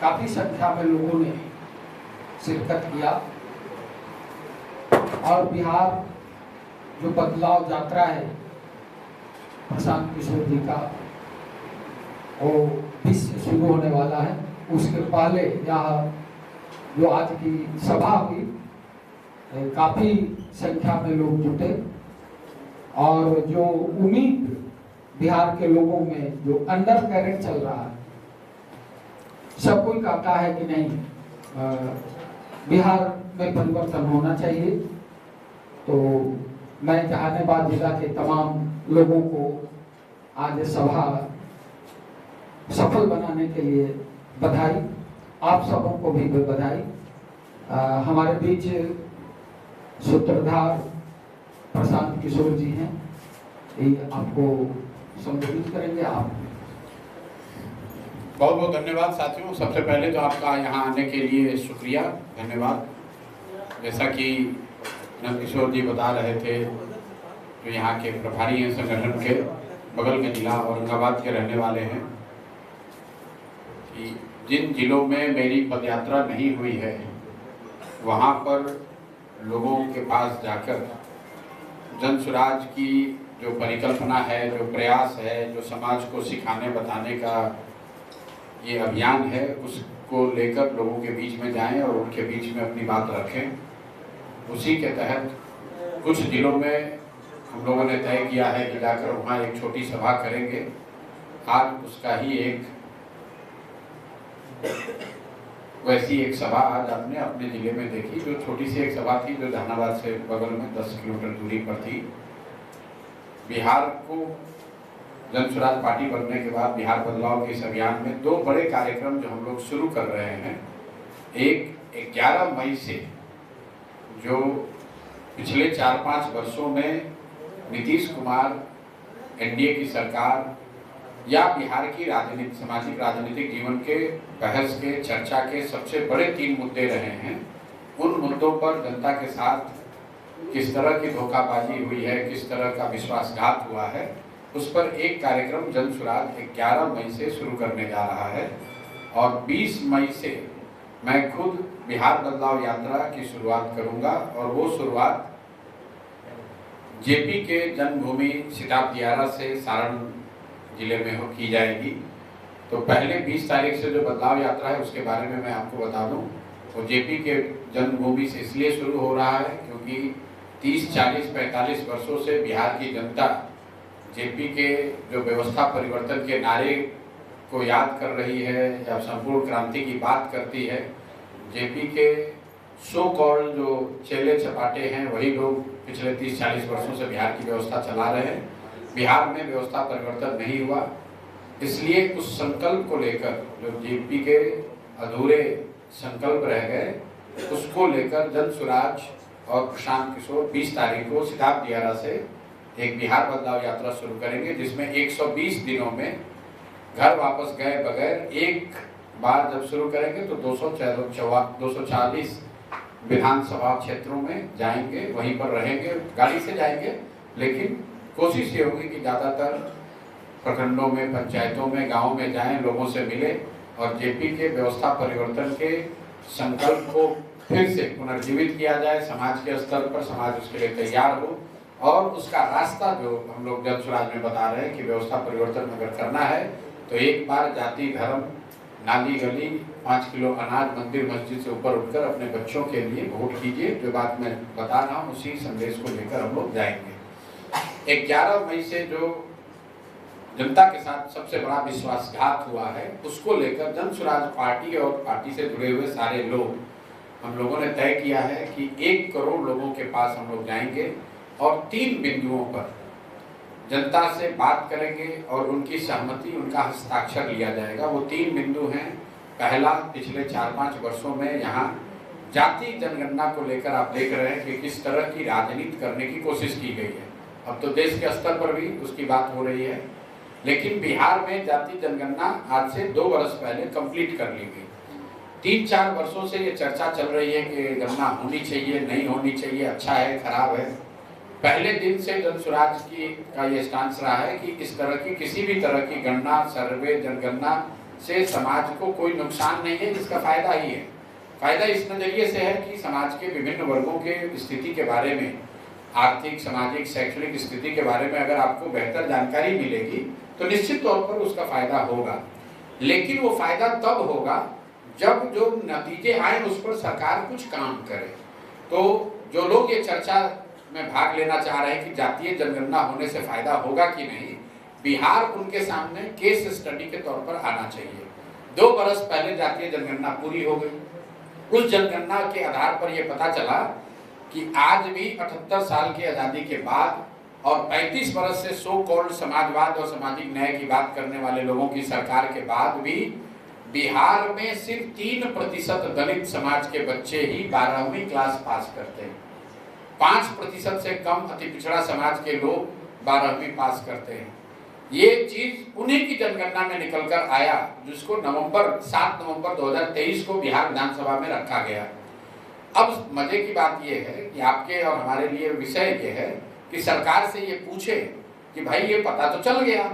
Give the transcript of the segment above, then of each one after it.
काफ़ी संख्या में लोगों ने शिरकत किया और बिहार जो बदलाव यात्रा है प्रशांत किशोर जी का, वो 20 से शुरू होने वाला है। उसके पहले यह जो आज की सभा हुई, काफ़ी संख्या में लोग जुटे और जो उम्मीद बिहार के लोगों में जो अंडर करंट चल रहा है, सब कोई कहता है कि नहीं बिहार में परिवर्तन होना चाहिए। तो मैं जहानाबाद जिला के तमाम लोगों को आज सभा सफल बनाने के लिए बधाई, आप सबों को भी बधाई। हमारे बीच सूत्रधार प्रशांत किशोर जी हैं, ये आपको संबोधित करेंगे। आप बहुत बहुत धन्यवाद साथियों। सबसे पहले तो आपका यहाँ आने के लिए शुक्रिया, धन्यवाद। जैसा कि नंदकिशोर जी बता रहे थे, जो यहाँ के प्रभारी हैं संगठन के, बगल के जिला औरंगाबाद के रहने वाले हैं, कि जिन जिलों में मेरी पदयात्रा नहीं हुई है वहाँ पर लोगों के पास जाकर जन स्वराज की जो परिकल्पना है, जो प्रयास है, जो समाज को सिखाने बताने का ये अभियान है, उसको लेकर लोगों के बीच में जाएं और उनके बीच में अपनी बात रखें। उसी के तहत कुछ जिलों में हम लोगों ने तय किया है कि जाकर वहाँ एक छोटी सभा करेंगे। आज उसका ही एक वैसी एक सभा आज आपने अपने जिले में देखी, जो छोटी सी एक सभा थी, जो जहानाबाद से बगल में 10 किलोमीटर दूरी पर थी। बिहार को जन स्वराज पार्टी बनने के बाद बिहार बदलाव के इस अभियान में 2 बड़े कार्यक्रम जो हम लोग शुरू कर रहे हैं। एक 11 मई से, जो पिछले 4-5 वर्षों में नीतीश कुमार, एनडीए की सरकार या बिहार की राजनीति, सामाजिक राजनीतिक जीवन के बहस के, चर्चा के सबसे बड़े 3 मुद्दे रहे हैं। उन मुद्दों पर जनता के साथ किस तरह की धोखाबाजी हुई है, किस तरह का विश्वासघात हुआ है, उस पर एक कार्यक्रम जन स्वराज 11 मई से शुरू करने जा रहा है। और 20 मई से मैं खुद बिहार बदलाव यात्रा की शुरुआत करूंगा, और वो शुरुआत जेपी के जन्मभूमि सिताब दियारा से सारण जिले में की जाएगी। तो पहले 20 तारीख से जो बदलाव यात्रा है उसके बारे में मैं आपको बता दूं, वो जेपी के जन्मभूमि से इसलिए शुरू हो रहा है क्योंकि 30, 40, 45 वर्षों से बिहार की जनता जेपी के जो व्यवस्था परिवर्तन के नारे को याद कर रही है या संपूर्ण क्रांति की बात करती है। जेपी के सो कॉल्ड जो चेले चपाटे हैं, वही लोग पिछले 30-40 वर्षों से बिहार की व्यवस्था चला रहे हैं। बिहार में व्यवस्था परिवर्तन नहीं हुआ, इसलिए उस संकल्प को लेकर, जो जेपी के अधूरे संकल्प रह गए, उसको लेकर जन स्वराज और प्रशांत किशोर 20 तारीख को सिताब दियारा से एक बिहार बदलाव यात्रा शुरू करेंगे, जिसमें 120 दिनों में घर वापस गए बगैर एक बार जब शुरू करेंगे तो 240 विधानसभा क्षेत्रों में जाएंगे, वहीं पर रहेंगे, गाड़ी से जाएंगे, लेकिन कोशिश ये होगी कि ज़्यादातर प्रखंडों में, पंचायतों में, गाँव में जाएं, लोगों से मिले और जेपी के व्यवस्था परिवर्तन के संकल्प को फिर से पुनर्जीवित किया जाए। समाज के स्तर पर समाज उसके लिए तैयार हो और उसका रास्ता जो हम लोग जन स्वराज में बता रहे हैं कि व्यवस्था परिवर्तन अगर करना है तो एक बार जाति, धर्म, नाली गली, 5 किलो अनाज मंदिर मस्जिद से ऊपर उठकर अपने बच्चों के लिए वोट कीजिए। जो बात मैं बता रहा हूँ उसी संदेश को लेकर हम लोग जाएंगे। 11 मई से जो जनता के साथ सबसे बड़ा विश्वासघात हुआ है, उसको लेकर जन स्वराज पार्टी और पार्टी से जुड़े हुए सारे लोग, हम लोगों ने तय किया है कि 1 करोड़ लोगों के पास हम लोग जाएंगे और 3 बिंदुओं पर जनता से बात करेंगे और उनकी सहमति, उनका हस्ताक्षर लिया जाएगा। वो 3 बिंदु हैं। पहला, पिछले 4-5 वर्षों में यहाँ जाति जनगणना को लेकर आप देख रहे हैं कि किस तरह की राजनीति करने की कोशिश की गई है। अब तो देश के स्तर पर भी उसकी बात हो रही है, लेकिन बिहार में जाति जनगणना आज से 2 वर्ष पहले कंप्लीट कर ली गई। 3-4 वर्षों से ये चर्चा चल रही है कि गणना होनी चाहिए, नहीं होनी चाहिए, अच्छा है, खराब है। पहले दिन से जन स्वराज की का ये स्टांस रहा है कि इस तरह की किसी भी तरह की गणना, सर्वे, जनगणना से समाज को कोई नुकसान नहीं है, इसका फायदा ही है। फायदा इस नजरिए से है कि समाज के विभिन्न वर्गों के स्थिति के बारे में, आर्थिक, सामाजिक, शैक्षणिक स्थिति के बारे में अगर आपको बेहतर जानकारी मिलेगी तो निश्चित तौर पर उसका फायदा होगा। लेकिन वो फायदा तब होगा जब जो नतीजे आए उस पर सरकार कुछ काम करे। तो जो लोग ये चर्चा में भाग लेना चाह रहे हैं कि जातीय जनगणना होने से फायदा होगा कि नहीं, बिहार उनके सामने केस स्टडी के तौर पर आना चाहिए। 2 बरस पहले जातीय जनगणना पूरी हो गई। उस जनगणना के आधार पर यह पता चला कि आज भी 78 साल की आज़ादी के बाद और 35 बरस से सो कॉल्ड समाजवाद और सामाजिक न्याय की बात करने वाले लोगों की सरकार के बाद भी बिहार में सिर्फ 3% दलित समाज के बच्चे ही 12वीं क्लास पास करते हैं। 5% से कम अति पिछड़ा समाज के लोग 12वीं पास करते हैं। ये चीज उन्हीं की जनगणना में निकल कर आया, जिसको 7 नवंबर 2023 को बिहार विधानसभा में रखा गया। अब मजे की बात यह है कि आपके और हमारे लिए विषय ये है कि सरकार से ये पूछे कि भाई ये पता तो चल गया,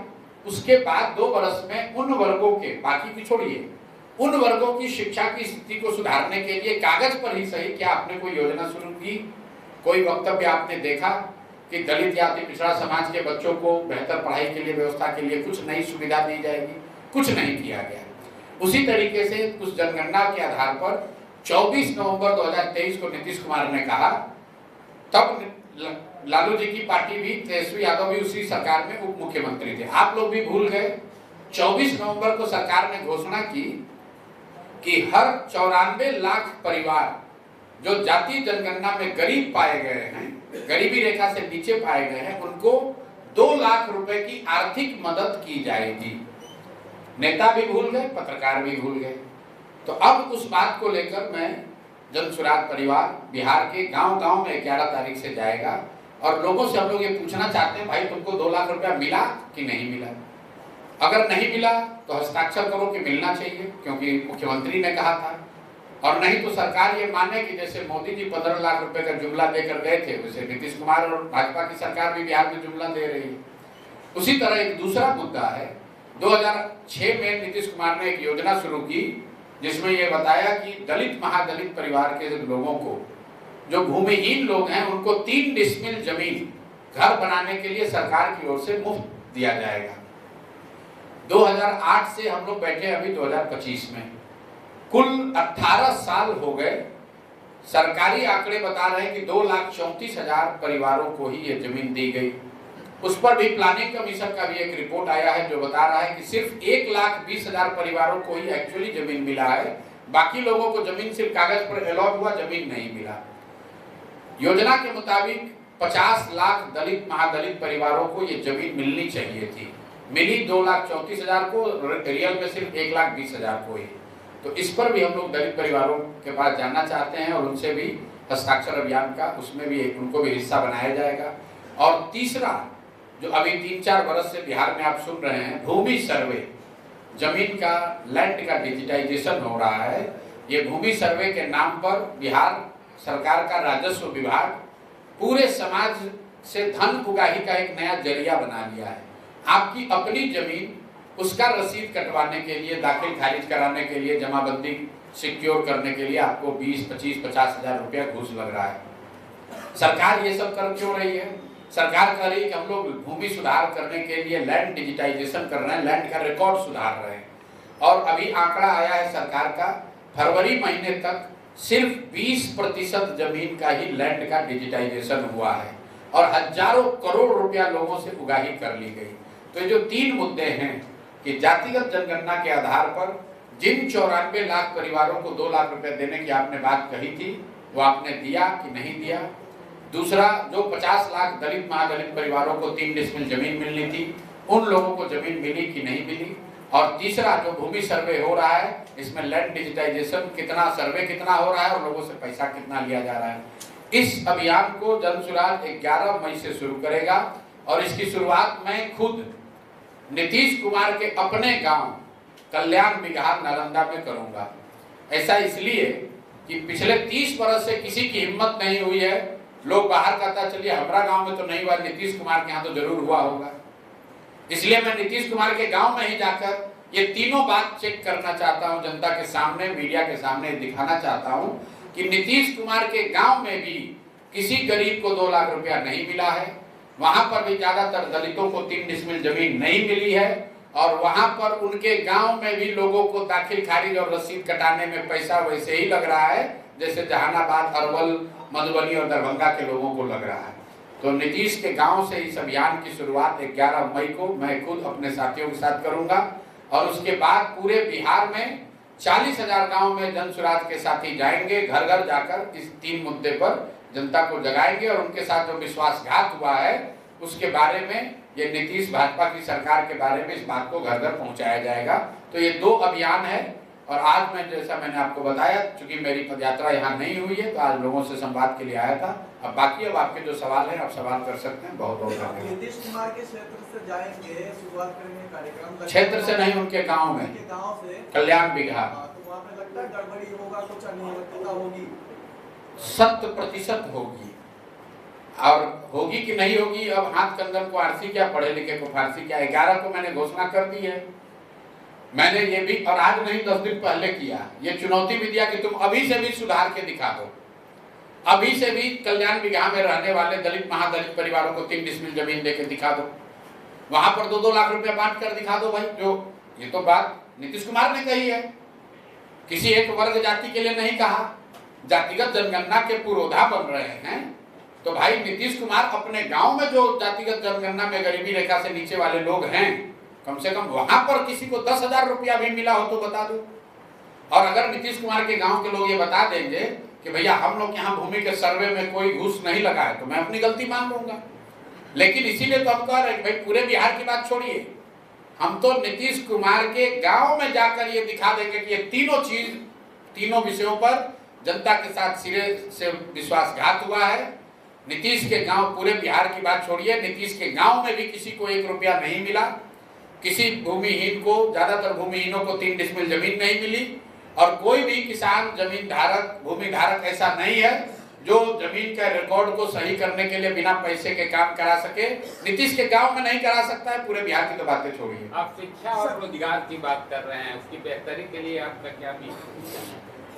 उसके बाद 2 बरस में उन वर्गों के, बाकी की छोड़िए, उन वर्गों की शिक्षा की स्थिति को सुधारने के लिए कागज पर ही सही क्या आपने कोई योजना शुरू की, कोई वक्तव्य आपने देखा कि दलित या अति पिछड़ा समाज के बच्चों को बेहतर पढ़ाई के लिए, व्यवस्था के लिए कुछ नई सुविधा दी जाएगी? कुछ नहीं किया गया। उसी तरीके से उस जनगणना के आधार पर 24 नवंबर 2023 को नीतीश कुमार ने कहा, तब लालू जी की पार्टी भी, तेजस्वी यादव भी उसी सरकार में उप मुख्यमंत्री थे। आप लोग भी भूल गए। 24 नवंबर को सरकार ने घोषणा की कि हर 94 लाख परिवार जो जातीय जनगणना में गरीब पाए गए हैं, गरीबी रेखा से नीचे पाए गए हैं, उनको 2 लाख रुपए की आर्थिक मदद की जाएगी। नेता भी भूल गए, पत्रकार भी भूल गए। तो अब उस बात को लेकर मैं जनसुराज परिवार बिहार के गांव-गांव में 11 तारीख से जाएगा और लोगों से हम लोग ये पूछना चाहते हैं, भाई तुमको 2 लाख रुपया मिला कि नहीं मिला? अगर नहीं मिला तो हस्ताक्षर करो कि मिलना चाहिए, क्योंकि मुख्यमंत्री ने कहा था। और नहीं तो सरकार ये माने कि जैसे मोदी जी 15 लाख रुपए का जुमला देकर गए थे, वैसे नीतीश कुमार और भाजपा की सरकार भी बिहार में जुमला दे रही है। उसी तरह एक दूसरा मुद्दा है, 2006 में नीतीश कुमार ने एक योजना शुरू की जिसमें यह बताया कि दलित महादलित परिवार के लोगों को, जो भूमिहीन लोग हैं, उनको 3 डिसमिल जमीन घर बनाने के लिए सरकार की ओर से मुफ्त दिया जाएगा। 2008 से हम लोग बैठे अभी 2025 में, कुल 18 साल हो गए। सरकारी आंकड़े बता रहे हैं कि 2,34,000 परिवारों को ही ये जमीन दी गई। उस पर भी प्लानिंग कमीशन का भी एक रिपोर्ट आया है जो बता रहा है कि सिर्फ 1,20,000 परिवारों को ही एक्चुअली जमीन मिला है, बाकी लोगों को जमीन सिर्फ कागज पर अलॉट हुआ, जमीन नहीं मिला। योजना के मुताबिक 50 लाख दलित महादलित परिवारों को ये जमीन मिलनी चाहिए थी, मिली 2,34,000 को, रियल में सिर्फ 1,20,000 को ही। तो इस पर भी हम लोग दलित परिवारों के पास जानना चाहते हैं और उनसे भी हस्ताक्षर अभियान का, उसमें भी उनको भी हिस्सा बनाया जाएगा। और तीसरा, जो अभी 3-4 बरस से बिहार में आप सुन रहे हैं, भूमि सर्वे, जमीन का, लैंड का डिजिटाइजेशन हो रहा है। ये भूमि सर्वे के नाम पर बिहार सरकार का राजस्व विभाग पूरे समाज से धन उगाही का एक नया जरिया बना लिया है। आपकी अपनी जमीन, उसका रसीद कटवाने के लिए, दाखिल खारिज कराने के लिए, जमाबंदी सिक्योर करने के लिए आपको 20, 25, 50,000 रुपया घूस लग रहा है। सरकार ये सब कर क्यों रही है? सरकार कह रही है कि हम लोग भूमि सुधार करने के लिए लैंड डिजिटाइजेशन कर रहे हैं, लैंड का रिकॉर्ड सुधार रहे हैं। और अभी आंकड़ा आया है सरकार का, फरवरी महीने तक सिर्फ 20% जमीन का ही लैंड का डिजिटाइजेशन हुआ है और हजारों करोड़ रुपया लोगों से उगाही कर ली गई। तो ये जो 3 मुद्दे हैं कि जातिगत जनगणना के आधार पर जिन 94 लाख परिवारों को 2 लाख रुपए देने की आपने बात कही थी, वो आपने दिया कि नहीं दिया? दूसरा, जो 50 लाख दलित महादलित परिवारों को 3 डिसमिल जमीन मिलनी थी, उन लोगों को जमीन मिली कि नहीं मिली? और तीसरा, जो भूमि सर्वे हो रहा है, इसमें लैंड डिजिटाइजेशन कितना, सर्वे कितना हो रहा है और लोगों से पैसा कितना लिया जा रहा है? इस अभियान को जनसुराज 11 मई से शुरू करेगा और इसकी शुरुआत मैं खुद नीतीश कुमार के अपने गांव कल्याण बिहार नालंदा में करूंगा। ऐसा इसलिए कि पिछले 30 बरस से किसी की हिम्मत नहीं हुई है। लोग बाहर कहता चलिए हमारा गांव में तो नहीं हुआ, नीतीश कुमार के यहाँ तो जरूर हुआ होगा। इसलिए मैं नीतीश कुमार के गांव में ही जाकर ये तीनों बात चेक करना चाहता हूं, जनता के सामने, मीडिया के सामने दिखाना चाहता हूं कि नीतीश कुमार के गांव में भी किसी गरीब को 2 लाख रुपया नहीं मिला है। वहां पर भी ज्यादातर दलितों को 3 डिसमिल जमीन नहीं मिली है और वहां पर उनके गांव में भी लोगों को दाखिल खारिज और रसीद कटाने में पैसा वैसे ही लग रहा है जैसे जहानाबाद, अरवल, मधुबनी और दरभंगा के लोगों को लग रहा है। तो नीतीश के गांव से इस अभियान की शुरुआत 11 मई को मैं खुद अपने साथियों के साथ करूंगा और उसके बाद पूरे बिहार में 40,000 गांव में जन सुराज के साथी जाएंगे, घर घर जाकर इस 3 मुद्दे पर जनता को जगाएंगे और उनके साथ जो विश्वासघात हुआ है उसके बारे में, ये नीतीश भाजपा की सरकार के बारे में इस बात को घर घर पहुंचाया जाएगा। तो ये 2 अभियान है और आज मैं, जैसा मैंने आपको बताया, चूंकि मेरी पदयात्रा यहाँ नहीं हुई है तो आज लोगों से संवाद के लिए आया था। अब बाकी अब आपके जो सवाल हैं आप सवाल कर सकते हैं। बहुत बहुत धन्यवाद। नीतीश कुमार के क्षेत्र से जाएंगे, शुरुआत करेंगे कार्यक्रम। क्षेत्र से नहीं, उनके गांव में, गांव से कल्याण बिघा। तो वहाँ पे लगता है गड़बड़ी होगा, कुछ अनियमितता होगी। 100% होगी और होगी कि नहीं होगी, अब हाथ कंगन को आरसी क्या, पढ़े लिखे को फारसी क्या। 11 को मैंने घोषणा कर दी है। मैंने ये भी, और आज नहीं 10 दिन पहले किया, ये चुनौती भी दिया कि तुम अभी से भी सुधार के दिखा दो, अभी से भी कल्याण बिघा में रहने वाले दलित महादलित परिवारों को 3 डिसमिल जमीन देके दिखा दो, वहां पर 2-2 लाख रुपए बांट कर दिखा दो भाई। जो ये तो बात नीतीश कुमार ने कही है, किसी एक वर्ग जाति के लिए नहीं कहा। जातिगत जनगणना के पुरोधा बन रहे हैं तो भाई नीतीश कुमार अपने गांव में जो जातिगत जनगणना में गरीबी रेखा से नीचे वाले लोग हैं, कम से कम वहां पर किसी को 10,000 रुपया भी मिला हो तो बता दो। और अगर नीतीश कुमार के गांव के लोग ये बता देंगे कि भैया हम लोग यहाँ भूमि के सर्वे में कोई घूस नहीं लगा है, तो मैं अपनी गलती मान लूंगा। लेकिन इसीलिए तो हम कह रहे हैं भाई पूरे बिहार की बात छोड़िए, हम तो नीतीश कुमार के गांव में जाकर ये दिखा देंगे कि ये तीनों चीज, तीनों विषयों पर जनता के साथ सिरे से विश्वासघात हुआ है। नीतीश के गांव, पूरे बिहार की बात छोड़िए, नीतीश के गांव में भी किसी को 1 रुपया नहीं मिला, किसी भूमिहीन को, ज्यादातर भूमिहीनों को 3 डिसमिल जमीन नहीं मिली और कोई भी किसान जमीन धारक, भूमि धारक ऐसा नहीं है जो जमीन के रिकॉर्ड को सही करने के लिए बिना पैसे के काम करा सके। नीतीश के गांव में नहीं करा सकता है। पूरे बिहार की तो बातें छोड़िए। आप शिक्षा और रोजगार की बात कर रहे हैं, उसकी बेहतरी के लिए आपका क्या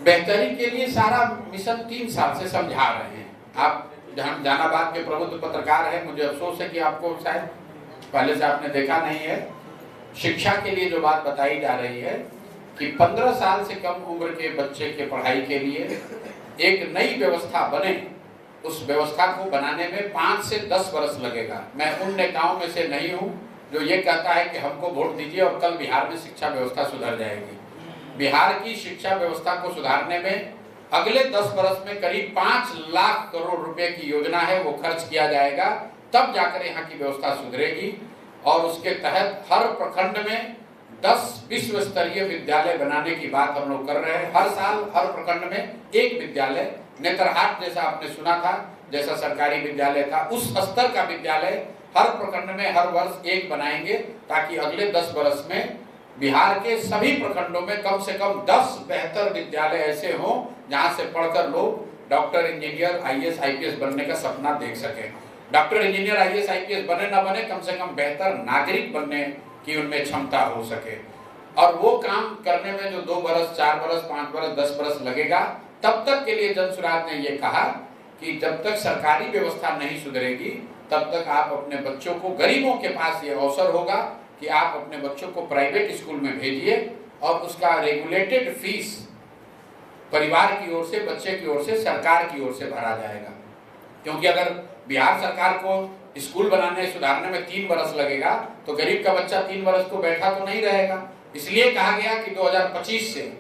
बेहतरी के लिए सारा मिशन 3 साल से समझा रहे हैं। आप जहानाबाद के प्रबुद्ध पत्रकार हैं, मुझे अफसोस है कि आपको शायद पहले से आपने देखा नहीं है। शिक्षा के लिए जो बात बताई जा रही है कि 15 साल से कम उम्र के बच्चे के पढ़ाई के लिए एक नई व्यवस्था बने, उस व्यवस्था को बनाने में 5 से 10 वर्ष लगेगा। मैं उन नेताओं में से नहीं हूं जो ये कहता है कि हमको वोट दीजिए और कल बिहार में शिक्षा व्यवस्था सुधर जाएगी। बिहार की शिक्षा व्यवस्था को सुधारने में अगले 10 वर्ष में करीब 5 लाख करोड़ रुपए की योजना है, वो खर्च किया जाएगा, तब जाकर यहाँ की व्यवस्था सुधरेगी। और उसके तहत हर प्रखंड में 10 विश्व स्तरीय विद्यालय बनाने की बात हम लोग कर रहे हैं। हर साल हर प्रखंड में 1 विद्यालय, नेतरहाट जैसा आपने सुना था, जैसा सरकारी विद्यालय था, उस स्तर का विद्यालय हर प्रखंड में हर वर्ष 1 बनाएंगे, ताकि अगले 10 वर्ष में बिहार के सभी प्रखंडों में कम से कम 10 बेहतर विद्यालय ऐसे हों जहां से पढ़कर लोग डॉक्टर, इंजीनियर, IAS, IPS बनने का सपना देख सके। डॉक्टर, इंजीनियर, IAS, IPS बने ना बने, कम से कम बेहतर नागरिक बनने की उनमें क्षमता हो सके। और वो काम करने में जो 2 वर्ष, 4 वर्ष, 5 वर्ष, 10 वर्ष लगेगा, तब तक के लिए जनसुराज ने ये कहा कि जब तक सरकारी व्यवस्था नहीं सुधरेगी तब तक आप अपने बच्चों को, गरीबों के पास ये अवसर होगा कि आप अपने बच्चों को प्राइवेट स्कूल में भेजिए और उसका रेगुलेटेड फीस परिवार की ओर से, बच्चे की ओर से, सरकार की ओर से भरा जाएगा। क्योंकि अगर बिहार सरकार को स्कूल बनाने, सुधारने में 3 वर्ष लगेगा तो गरीब का बच्चा 3 वर्ष तो बैठा तो नहीं रहेगा। इसलिए कहा गया कि 2025 से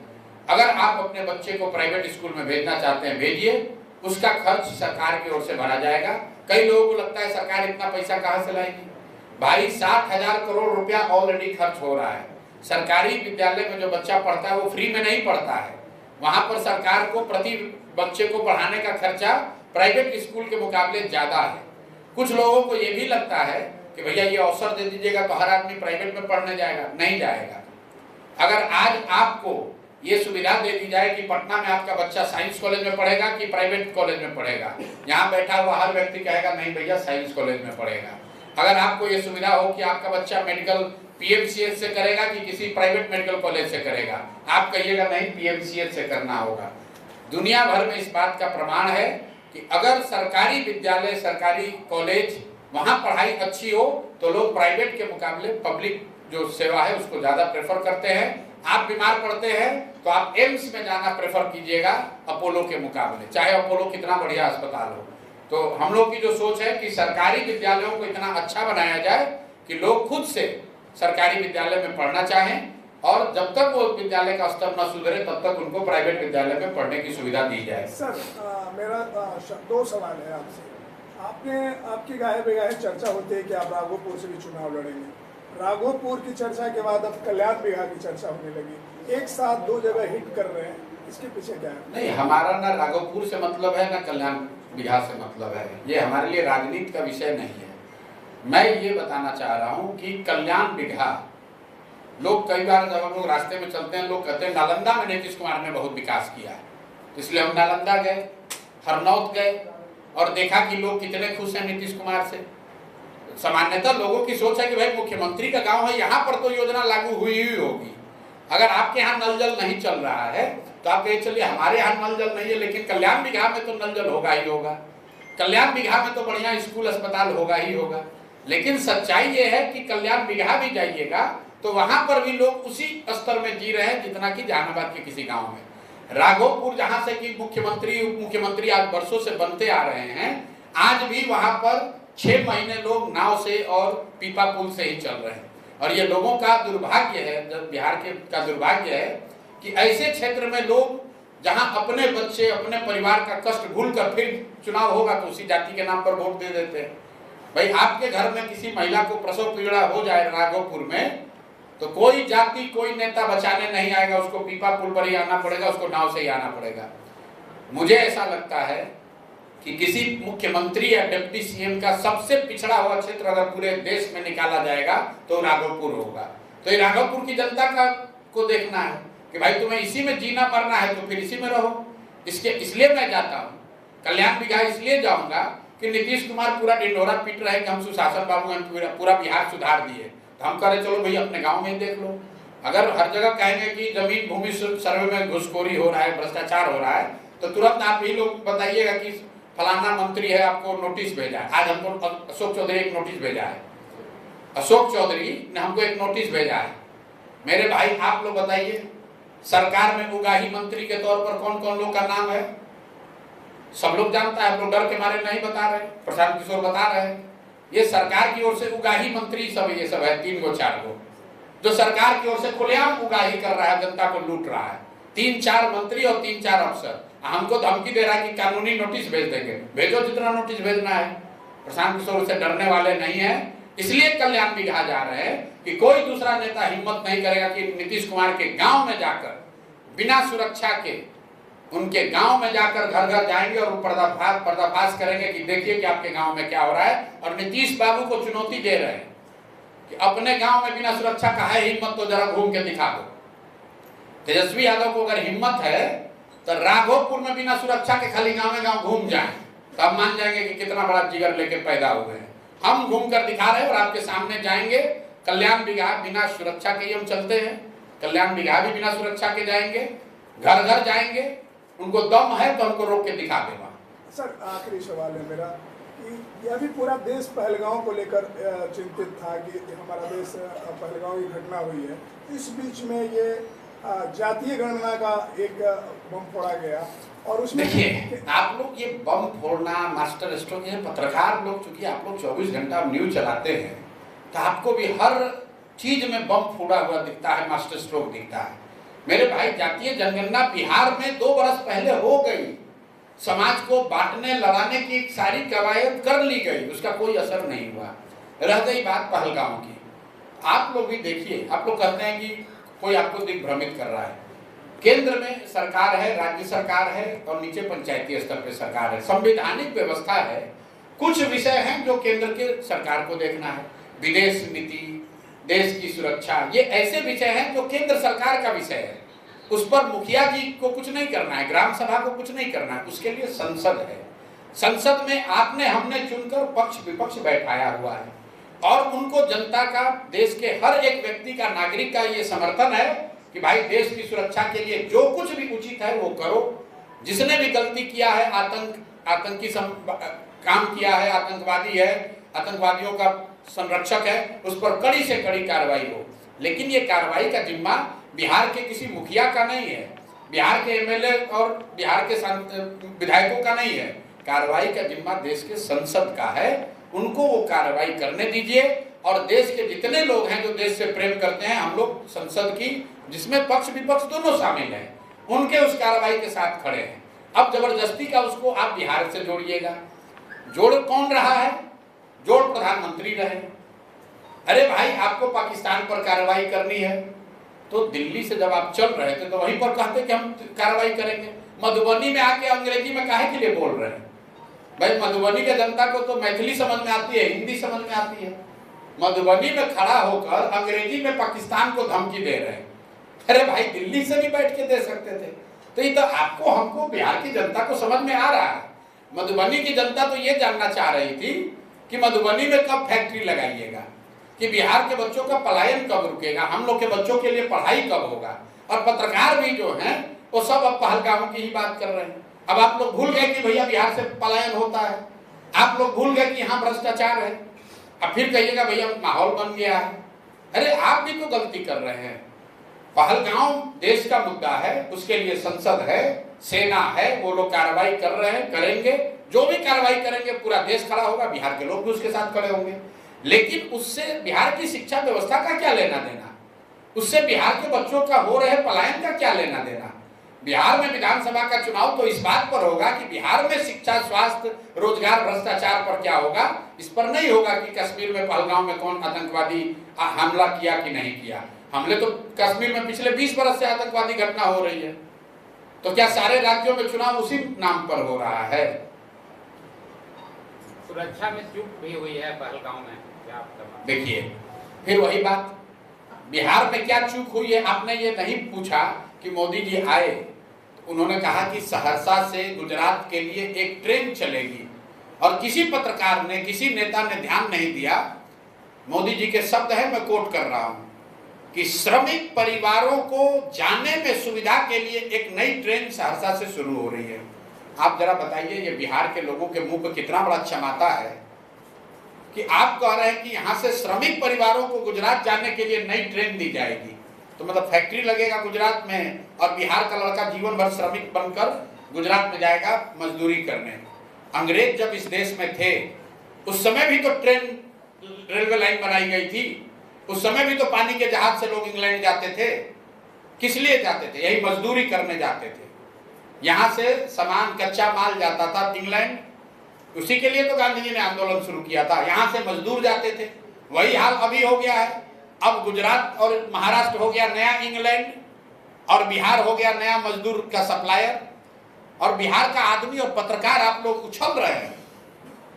अगर आप अपने बच्चे को प्राइवेट स्कूल में भेजना चाहते हैं, भेजिए, उसका खर्च सरकार की ओर से भरा जाएगा। कई लोगों को लगता है सरकार इतना पैसा कहां से लाएगी। भाई 60,000 करोड़ रुपया ऑलरेडी खर्च हो रहा है। सरकारी विद्यालय में जो बच्चा पढ़ता है वो फ्री में नहीं पढ़ता है, वहां पर सरकार को प्रति बच्चे को पढ़ाने का खर्चा प्राइवेट स्कूल के मुकाबले ज्यादा है। कुछ लोगों को ये भी लगता है कि भैया ये अवसर दे दीजिएगा तो हर आदमी प्राइवेट में पढ़ने जाएगा, नहीं जाएगा। अगर आज आपको ये सुविधा दे दी जाए कि पटना में आपका बच्चा साइंस कॉलेज में पढ़ेगा कि प्राइवेट कॉलेज में पढ़ेगा, यहाँ बैठा हुआ हर व्यक्ति कहेगा नहीं भैया साइंस कॉलेज में पढ़ेगा। अगर आपको ये सुविधा हो कि आपका बच्चा मेडिकल पीएमसीएच से करेगा कि किसी प्राइवेट मेडिकल कॉलेज से करेगा? आप कहिएगा नहीं, पीएमसीएच से करना होगा। दुनिया भर में इस बात का प्रमाण है कि अगर सरकारी विद्यालय, सरकारी कॉलेज, वहां पढ़ाई अच्छी हो तो लोग प्राइवेट के मुकाबले पब्लिक जो सेवा है उसको ज्यादा प्रेफर करते हैं। आप बीमार पड़ते हैं तो आप एम्स में जाना प्रेफर कीजिएगा अपोलो के मुकाबले, चाहे अपोलो कितना बढ़िया अस्पताल हो। तो हम लोग की जो सोच है कि सरकारी विद्यालयों को इतना अच्छा बनाया जाए कि लोग खुद से सरकारी विद्यालय में पढ़ना चाहें, और जब तक वो विद्यालय का स्तर न सुधरे तब तक उनको प्राइवेट विद्यालय में पढ़ने की सुविधा दी जाए। सर मेरा 2 सवाल है आपसे। आपकी गाहे बेगाहे चर्चा होती है कि आप राघोपुर से भी चुनाव लड़ेंगे। राघोपुर की चर्चा के बाद अब कल्याण बिघा की चर्चा होने लगी, एक साथ 2 जगह हिट कर रहे हैं, इसके पीछे क्या है? नहीं, हमारा ना राघोपुर से मतलब है ना कल्याण बिघा से मतलब है, ये हमारे लिए राजनीति का विषय नहीं है। मैं ये बताना चाह रहा हूँ कि कल्याण बिघा, लोग कई बार जब हम लोग रास्ते में चलते हैं लोग कहते हैं नालंदा में नीतीश कुमार ने बहुत विकास किया है, तो इसलिए हम नालंदा गए, हरनौत गए और देखा कि लोग कितने खुश हैं नीतीश कुमार से। सामान्यतः लोगों की सोच है कि भाई मुख्यमंत्री का गांव है, यहाँ पर तो योजना लागू हुई ही होगी। अगर आपके यहाँ नल जल नहीं चल रहा है तो आप कहे चलिए हमारे यहाँ नल जल नहीं है, लेकिन कल्याण बिघा में तो नल जल होगा ही होगा, कल्याण बिघा में तो बढ़िया स्कूल अस्पताल होगा ही होगा। लेकिन सच्चाई ये है कि कल्याण बिघा भी जाइएगा तो वहां पर भी लोग उसी स्तर में जी रहे हैं जितना कि जहानाबाद के किसी गांव में। राघोपुर जहां से कि मुख्यमंत्री उप मुख्यमंत्री आज वर्षों से बनते आ रहे हैं, आज भी वहां पर 6 महीने लोग नाव से और पीपा पुल से ही चल रहे हैं। और ये लोगों का दुर्भाग्य है, बिहार के का दुर्भाग्य है कि ऐसे क्षेत्र में लोग जहां अपने बच्चे अपने परिवार का कष्ट भूलकर फिर चुनाव होगा तो उसी जाति के नाम पर वोट दे देते हैं। भाई आपके घर में किसी महिला को प्रसव पीड़ा हो जाए राघोपुर में तो कोई जाति कोई नेता बचाने नहीं आएगा, उसको पीपा पुल पर ही आना पड़ेगा, उसको नाव से ही आना पड़ेगा। मुझे ऐसा लगता है कि किसी मुख्यमंत्री या डिप्टी सीएम का सबसे पिछड़ा हुआ क्षेत्र अगर पूरे देश में निकाला जाएगा तो राघोपुर होगा। तो ये राघोपुर की जनता का को देखना है कि भाई तुम्हें इसी में जीना मरना है तो फिर इसी में रहो। इसलिए मैं जाता हूँ कल्याण बिघा, इसलिए जाऊंगा कि नीतीश कुमार पूरा ढिंढोरा पीट रहे कि हम सुशासन बाबू पूरा बिहार सुधार दिए, तो हम कह रहे चलो भाई अपने गांव में देख लो। अगर हर जगह कहेंगे कि जमीन भूमि सर्वे में घुसखोरी हो रहा है, भ्रष्टाचार हो रहा है, तो तुरंत आप ही लोग बताइएगा कि फलाना मंत्री है आपको नोटिस भेजा है। आज हमको अशोक चौधरी एक नोटिस भेजा है, अशोक चौधरी ने हमको एक नोटिस भेजा है। मेरे भाई आप लोग बताइए सरकार में उगाही मंत्री के तौर पर कौन कौन लोग का नाम है? सब लोग जानता है, आप लोग डर के मारे नहीं बता रहे, प्रशांत किशोर बता रहे हैं। ये सरकार की ओर से उगाही मंत्री सब ये सब है, 3 गो 4 गो, जो सरकार की ओर से खुलेआम उगाही कर रहा है, जनता को लूट रहा है। 3-4 मंत्री और 3-4 अफसर हमको धमकी दे रहा है कि कानूनी नोटिस भेज देंगे। भेजो जितना नोटिस भेजना है, प्रशांत किशोर से डरने वाले नहीं है। इसलिए कल्याण बिघा जा रहे हैं कि कोई दूसरा नेता हिम्मत नहीं करेगा कि नीतीश कुमार के गांव में जाकर बिना सुरक्षा के उनके गांव में जाकर घर घर जाएंगे और पर्दाफाश करेंगे कि देखिए कि आपके गांव में क्या हो रहा है। और नीतीश बाबू को चुनौती दे रहे हैं कि अपने गांव में बिना सुरक्षा का है हिम्मत तो जरा घूम के दिखा दो। तेजस्वी यादव को अगर हिम्मत है तो राघोपुर में बिना सुरक्षा के खाली गांव में गांव घूम जाएं, तो आप मान जाएंगे कि कितना बड़ा जिगर लेके पैदा हुए हैं। हम घूम कर दिखा रहे हैं और आपके सामने जाएंगे। कल्याण बिघा बिना सुरक्षा के ही हम चलते हैं, कल्याण बिघा भी बिना सुरक्षा के जाएंगे, घर घर जाएंगे, उनको दम है तो हमको रोक के दिखा देगा। सर आखिरी सवाल है मेरा कि यह भी पूरा देश पहलगांव को लेकर चिंतित था कि हमारा देश पहलगांव की घटना हुई है, इस बीच में ये जातीय गणना का एक बम फोड़ा गया और उसमें देखिए आप लोग ये बम फोड़ना मास्टर स्ट्रोक, ये पत्रकार लोग चूंकि आप लोग 24 घंटा न्यूज चलाते हैं तो आपको भी हर चीज में बम फोड़ा हुआ दिखता है, मास्टर स्ट्रोक दिखता है। मेरे भाई जातीय जनगणना बिहार में 2 बरस पहले हो गई, समाज को बांटने लड़ाने की सारी कवायद कर ली गई, उसका कोई असर नहीं हुआ। रह गई बात पहलगांव की, आप लोग भी देखिए, आप लोग कहते हैं कि कोई आपको दिग्भ्रमित कर रहा है। केंद्र में सरकार है, राज्य सरकार है और नीचे पंचायती स्तर पे सरकार है, संवैधानिक व्यवस्था है। कुछ विषय हैं जो केंद्र के सरकार को देखना है, विदेश नीति, देश की सुरक्षा, ये ऐसे विषय हैं जो केंद्र सरकार का विषय है। उस पर मुखिया जी को कुछ नहीं करना है, ग्राम सभा को कुछ नहीं करना है, उसके लिए संसद है। संसद में आपने हमने चुनकर पक्ष विपक्ष बैठाया हुआ है। और उनको जनता का, देश के हर एक व्यक्ति का, नागरिक का ये समर्थन है कि भाई देश की सुरक्षा के लिए जो कुछ भी उचित है वो करो। जिसने भी गलती किया है, आतंकी काम किया है, आतंकवादी है, आतंकवादियों का संरक्षक है, उस पर कड़ी से कड़ी कार्रवाई हो। लेकिन ये कार्रवाई का जिम्मा बिहार के किसी मुखिया का नहीं है, बिहार के एमएलए और बिहार के विधायकों का नहीं है। कार्रवाई का जिम्मा देश के संसद का है। उनको वो कार्रवाई करने दीजिए और देश के जितने लोग हैं जो देश से प्रेम करते हैं, हम लोग संसद की, जिसमें पक्ष विपक्ष दोनों शामिल हैं, उनके उस कार्रवाई के साथ खड़े हैं। अब जबरदस्ती का उसको आप बिहार से जोड़िएगा। जोड़ कौन रहा है? जोड़ प्रधानमंत्री रहे। अरे भाई, आपको पाकिस्तान पर कार्रवाई करनी है तो दिल्ली से जब आप चल रहे थे तो वहीं पर कहते कि हम कार्रवाई करेंगे। मधुबनी में आके अंग्रेजी में काहे के लिए बोल रहे हैं? भाई, मधुबनी के जनता को तो मैथिली समझ में आती है, हिंदी समझ में आती है। मधुबनी में खड़ा होकर अंग्रेजी में पाकिस्तान को धमकी दे रहे हैं। अरे भाई, दिल्ली से भी बैठ के दे सकते थे। तो ये तो आपको, हमको, बिहार की जनता को समझ में आ रहा है। मधुबनी की जनता तो ये जानना चाह रही थी कि मधुबनी में कब फैक्ट्री लगाइएगा, कि बिहार के बच्चों का पलायन कब रुकेगा, हम लोग के बच्चों के लिए पढ़ाई कब होगा। और पत्रकार भी जो हैं वो सब अब पहलगाम की ही बात कर रहे हैं। अब आप लोग भूल गए कि भैया बिहार से पलायन होता है, आप लोग भूल गए कि यहाँ भ्रष्टाचार है। अब फिर कहिएगा भैया माहौल बन गया है। अरे आप भी तो गलती कर रहे हैं। पहलगाम देश का मुद्दा है, उसके लिए संसद है, सेना है, वो लोग कार्रवाई कर रहे हैं, करेंगे। जो भी कार्रवाई करेंगे पूरा देश खड़ा होगा, बिहार के लोग भी उसके साथ खड़े होंगे। लेकिन उससे बिहार की शिक्षा व्यवस्था का क्या लेना देना? उससे बिहार के बच्चों का हो रहे पलायन का क्या लेना देना? बिहार में विधानसभा का चुनाव तो इस बात पर होगा कि बिहार में शिक्षा, स्वास्थ्य, रोजगार, भ्रष्टाचार पर क्या होगा। इस पर नहीं होगा कि कश्मीर में पहलगाम में कौन आतंकवादी हमला किया कि नहीं किया। हमले तो कश्मीर में पिछले 20 बरस से आतंकवादी घटना हो रही है। तो क्या सारे राज्यों में चुनाव उसी नाम पर हो रहा है? सुरक्षा में चूक भी हुई है पहलगाम में, क्या आपका? देखिए, फिर वही बात, बिहार में क्या चूक हुई है? आपने ये नहीं पूछा कि मोदी जी आए तो उन्होंने कहा कि सहरसा से गुजरात के लिए एक ट्रेन चलेगी, और किसी पत्रकार ने, किसी नेता ने ध्यान नहीं दिया। मोदी जी के शब्द है, मैं कोट कर रहा हूं, कि श्रमिक परिवारों को जाने में सुविधा के लिए एक नई ट्रेन सहरसा से शुरू हो रही है। आप जरा बताइए, ये बिहार के लोगों के मुंह पे कितना बड़ा क्षमाता है कि आप कह रहे हैं कि यहाँ से श्रमिक परिवारों को गुजरात जाने के लिए नई ट्रेन दी जाएगी। तो मतलब फैक्ट्री लगेगा गुजरात में और बिहार का लड़का जीवन भर श्रमिक बनकर गुजरात में जाएगा मजदूरी करने। अंग्रेज जब इस देश में थे उस समय भी तो ट्रेन, रेलवे लाइन बनाई गई थी। उस समय भी तो पानी के जहाज से लोग इंग्लैंड जाते थे। किस लिए जाते थे? यही मजदूरी करने जाते थे। यहाँ से सामान, कच्चा माल जाता था इंग्लैंड, उसी के लिए तो गांधी जी ने आंदोलन शुरू किया था। यहाँ से मजदूर जाते थे। वही हाल अभी हो गया है। अब गुजरात और महाराष्ट्र हो गया नया इंग्लैंड, और बिहार हो गया नया मजदूर का सप्लायर, और बिहार का आदमी और पत्रकार आप लोग उछल रहे हैं।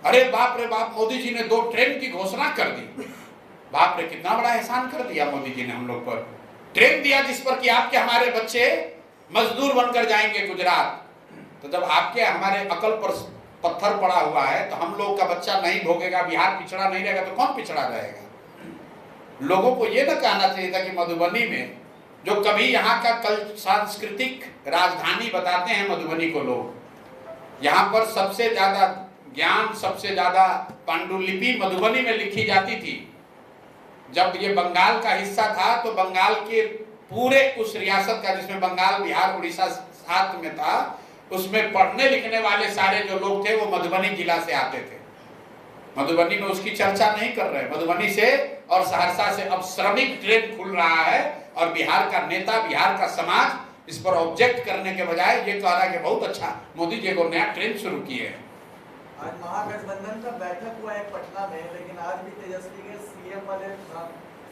अरे बाप रे बाप, मोदी जी ने 2 ट्रेन की घोषणा कर दी। बाप रे, कितना बड़ा एहसान कर दिया मोदी जी ने हम लोग पर। ट्रेन दिया जिस पर कि आपके हमारे बच्चे मजदूर बनकर जाएंगे गुजरात। तो जब आपके हमारे अकल पर पत्थर पड़ा हुआ है तो हम लोग का बच्चा नहीं भोगेगा, बिहार पिछड़ा नहीं रहेगा, तो कौन पिछड़ा रहेगा? लोगों को ये ना कहना चाहिए था कि मधुबनी में, जो कभी यहाँ का कल सांस्कृतिक राजधानी बताते हैं मधुबनी को लोग, यहाँ पर सबसे ज्यादा ज्ञान, सबसे ज्यादा पांडुलिपि मधुबनी में लिखी जाती थी। जब ये बंगाल का हिस्सा था तो बंगाल के पूरे उस रियासत का, जिसमें बंगाल, बिहार, उड़ीसा साथ में था, उसमें पढ़ने लिखने वाले सारे जो लोग थे वो मधुबनी जिला से आते थे। मधुबनी में उसकी चर्चा नहीं कर रहे। मधुबनी से और सहरसा से अब श्रमिक ट्रेन खुल रहा है, और बिहार का नेता, बिहार का समाज इस पर ऑब्जेक्ट करने के बजाय ये कह रहा है कि बहुत अच्छा, मोदी जी को नया ट्रेन शुरू किए हैं। आज महागठबंधन का बैठक हुआ है पटना में, लेकिन आज भी तेजस्वी के सीएम वाले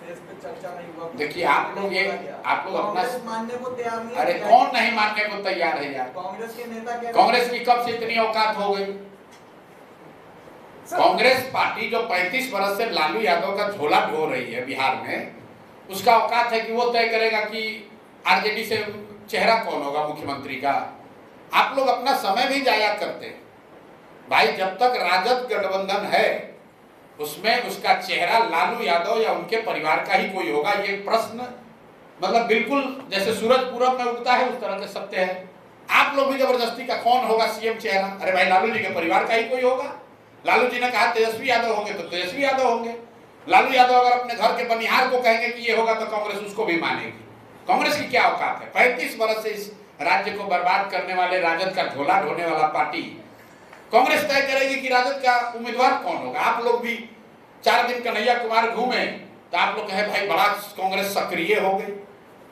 फेस पे चर्चा नहीं हुआ। देखिए, आप लोग अपना मानने को तैयार नहीं। अरे कौन नहीं मानने को तैयार है यार? कांग्रेस के नेता क्या, कांग्रेस की कब से इतनी औकात हो गई? कांग्रेस पार्टी जो 35 वर्ष से लालू यादव का झोला ढो रही है बिहार में, उसका औकात है कि वो तय करेगा कि आरजेडी से चेहरा कौन होगा मुख्यमंत्री का। आप लोग अपना समय भी जाया करते हैं भाई। जब तक राजद गठबंधन है उसमें उसका चेहरा लालू यादव या उनके परिवार का ही कोई होगा, ये प्रश्न मतलब बिल्कुल जैसे सूरज पूरब में उगता है उस तरह के सत्य है। आप लोग भी जबरदस्ती का कौन होगा सीएम चेहरा, अरे भाई लालू जी के परिवार का ही कोई होगा। लालू जी ने कहा तेजस्वी यादव होंगे तो तेजस्वी यादव होंगे। लालू यादव अगर अपने घर के बनिहार को कहेंगे कि ये होगा तो कांग्रेस उसको भी मानेगी। कांग्रेस की क्या औकात है? 35 वर्ष से इस राज्य को बर्बाद करने वाले राजद का झोला ढोने वाला पार्टी कांग्रेस तय करेगी कि राजद का उम्मीदवार कौन होगा। आप लोग भी 4 दिन कन्हैया कुमार घूमे तो आप लोग कहे भाई बड़ा कांग्रेस सक्रिय हो गई।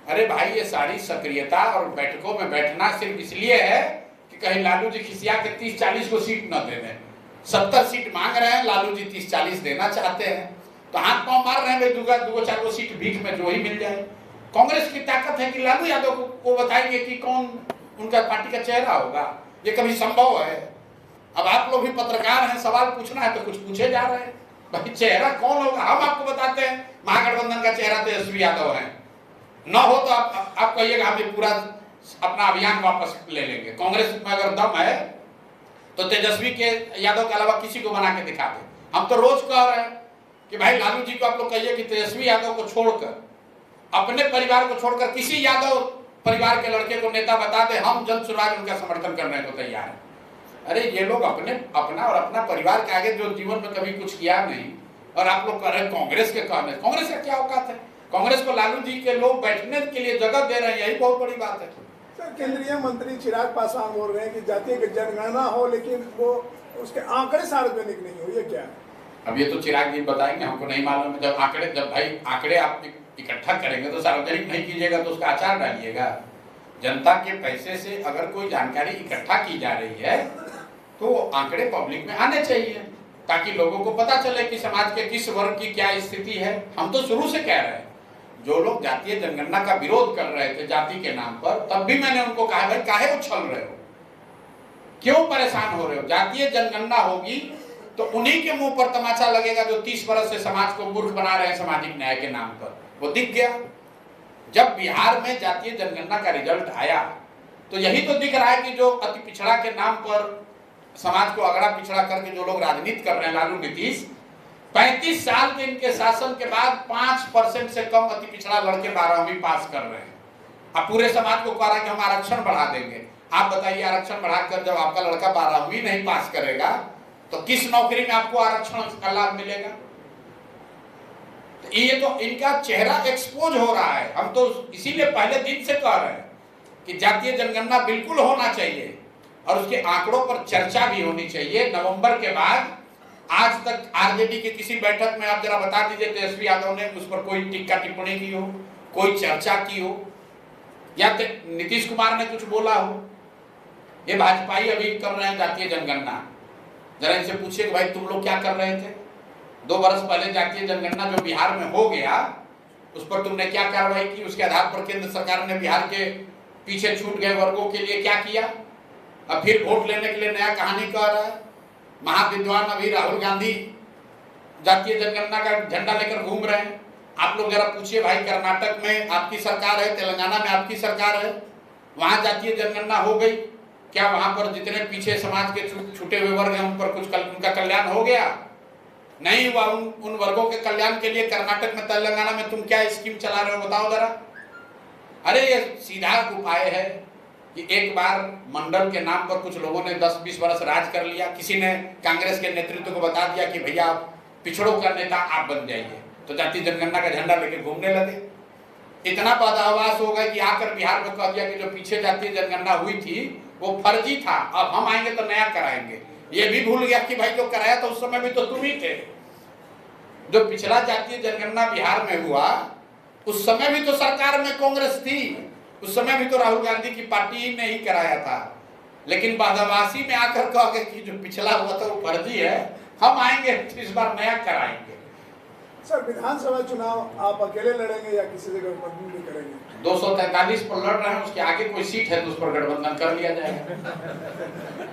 अरे भाई ये सारी सक्रियता और बैठकों में बैठना सिर्फ इसलिए है कि कहीं लालू जी खिसिया के 30-40 को सीट न दे दें। 70 सीट मांग रहे हैं, लालू जी 30-40 देना चाहते हैं तो हाथ पांव मार रहे हैं भाई दो चार सीट भीख में जो ही मिल जाए। कांग्रेस की ताकत है कि लालू यादव को बताएंगे कि कौन उनका पार्टी का चेहरा होगा। ये कभी संभव है? अब आप लोग भी पत्रकार हैं, सवाल पूछना है तो कुछ पूछे जा रहे हैं। भाई चेहरा कौन होगा हम आपको बताते हैं। महागठबंधन का चेहरा तेजस्वी यादव है, न हो तो आप कहिएगा हम ये पूरा अपना अभियान वापस ले लेंगे। कांग्रेस में अगर दम है तो तेजस्वी के यादव के अलावा किसी को बना के दिखा दे। हम तो रोज कह रहे हैं कि भाई लालू जी को आप लोग कहिए कि तेजस्वी यादव को छोड़कर, अपने परिवार को छोड़कर किसी यादव परिवार के लड़के को नेता बता दे, हम जल्द सुराज उनका समर्थन करने को तैयार है। अरे ये लोग अपना और अपना परिवार के आगे जो जीवन में कभी कुछ किया नहीं और आप लोग कह रहे हैं कांग्रेस के कहने। कांग्रेस का क्या औकात है? कांग्रेस को लालू जी के लोग बैठने के लिए जगह दे रहे हैं, यही बहुत बड़ी बात है। सर केंद्रीय मंत्री चिराग पासवान बोल रहे हैं कि जातीय जनगणना हो लेकिन वो उसके आंकड़े सार्वजनिक नहीं हो, ये क्या है? अब ये तो चिराग जी बताएंगे, हमको नहीं मालूम है। जब भाई आंकड़े आप इकट्ठा करेंगे तो सार्वजनिक नहीं कीजिएगा तो उसका आचार डालिएगा। जनता के पैसे से अगर कोई जानकारी इकट्ठा की जा रही है तो आंकड़े पब्लिक में आने चाहिए ताकि लोगों को पता चले कि समाज के किस वर्ग की क्या स्थिति है। हम तो शुरू से कह रहे हैं, जो लोग जातीय जनगणना का विरोध कर रहे थे जाति के नाम पर, तब भी मैंने उनको कहा भाई काहे उछल रहे हो, क्यों परेशान हो रहे हो? जातीय जनगणना होगी तो उन्हीं के मुंह पर तमाचा लगेगा जो 30 वर्ष से समाज को मूर्ख बना रहे हैं सामाजिक न्याय के नाम पर। वो दिख गया जब बिहार में जातीय जनगणना का रिजल्ट आया तो यही तो दिख रहा है कि जो अति पिछड़ा के नाम पर समाज को अगड़ा पिछड़ा करके जो लोग राजनीति कर रहे हैं, लालू नीतीश, 35 साल के इनके शासन के बाद 5% से कम अति पिछड़ा लड़के 12वीं पास कर रहे हैं। अब पूरे समाज को कह रहा है कि हम आरक्षण बढ़ा देंगे। आप बताइए आरक्षण बढ़ाकर जब आपका लड़का 12वीं नहीं पास करेगा तो किस नौकरी में आपको आरक्षण का लाभ मिलेगा? तो ये तो इनका चेहरा एक्सपोज हो रहा है। हम तो इसीलिए पहले दिन से कह रहे हैं कि जातीय जनगणना बिल्कुल होना चाहिए और उसके आंकड़ों पर चर्चा भी होनी चाहिए। नवंबर के बाद आज तक आरजेडी के किसी बैठक में आप जरा बता दीजिए तेजस्वी यादव ने उस पर कोई टिक्का टिप्पणी की हो, कोई चर्चा की हो, या नीतीश कुमार ने कुछ बोला हो? ये भाजपाई अभी कर रहे हैं जातीय जनगणना। जरा इनसे पूछिए कि भाई तुम लोग क्या कर रहे थे 2 वर्ष पहले? जातीय जनगणना जो बिहार में हो गया उस पर तुमने क्या कार्रवाई की? उसके आधार पर केंद्र सरकार ने बिहार के पीछे छूट गए वर्गों के लिए क्या किया? अब फिर वोट लेने के लिए नया कहानी कह रहा है। महाविद्वान अभी राहुल गांधी जातीय जनगणना का झंडा लेकर घूम रहे हैं। आप लोग जरा पूछिए भाई, कर्नाटक में आपकी सरकार है, तेलंगाना में आपकी सरकार है, वहां जातीय जनगणना हो गई, क्या वहां पर जितने पीछे समाज के छूटे हुए वर्ग हैं उन पर कुछ उनका कल्याण हो गया? नहीं हुआ। उन वर्गों के कल्याण के लिए कर्नाटक में तेलंगाना में तुम क्या स्कीम चला रहे हो बताओ जरा। अरे ये सीधा उपाय है कि एक बार मंडल के नाम पर कुछ लोगों ने 10-20 वर्ष राज कर लिया, किसी ने कांग्रेस के नेतृत्व को बता दिया कि भैया आप पिछड़ों का नेता आप बन जाइए, तो जातीय जनगणना का झंडा लेके घूमने लगे। इतना बदहवास हो गया कि आकर बिहार में कह दिया कि जो पीछे जातीय जनगणना हुई थी वो फर्जी था, अब हम आएंगे तो नया कराएंगे। ये भी भूल गया कि भाई जो कराया था उस समय भी तो तुम ही थे। जो पिछला जातीय जनगणना बिहार में हुआ उस समय भी तो सरकार में कांग्रेस थी, उस समय भी तो राहुल गांधी की पार्टी ने ही कराया था। लेकिन बदहवासी में आकर कह गए कि जो पिछला हुआ था वो फर्जी है, हम आएंगे तो इस बार नया कराएंगे। सर विधानसभा चुनाव आप अकेले लड़ेंगे या किसी से गठबंधन भी करेंगे? 243 पर लड़ रहे हैं, उसके आगे कोई सीट है तो उस पर गठबंधन कर लिया जाएगा।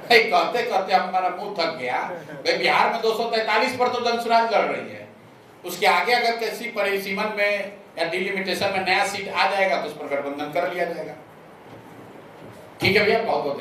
कहते कहते हमारा मुंह थक गया। भाई बिहार में 243 पर तो जनसुराज लड़ रही है, उसके आगे अगर किसी परिसीमन में या डिलिमिटेशन में नया सीट आ जाएगा तो उस पर गठबंधन कर लिया जाएगा। ठीक है भैया, बहुत बहुत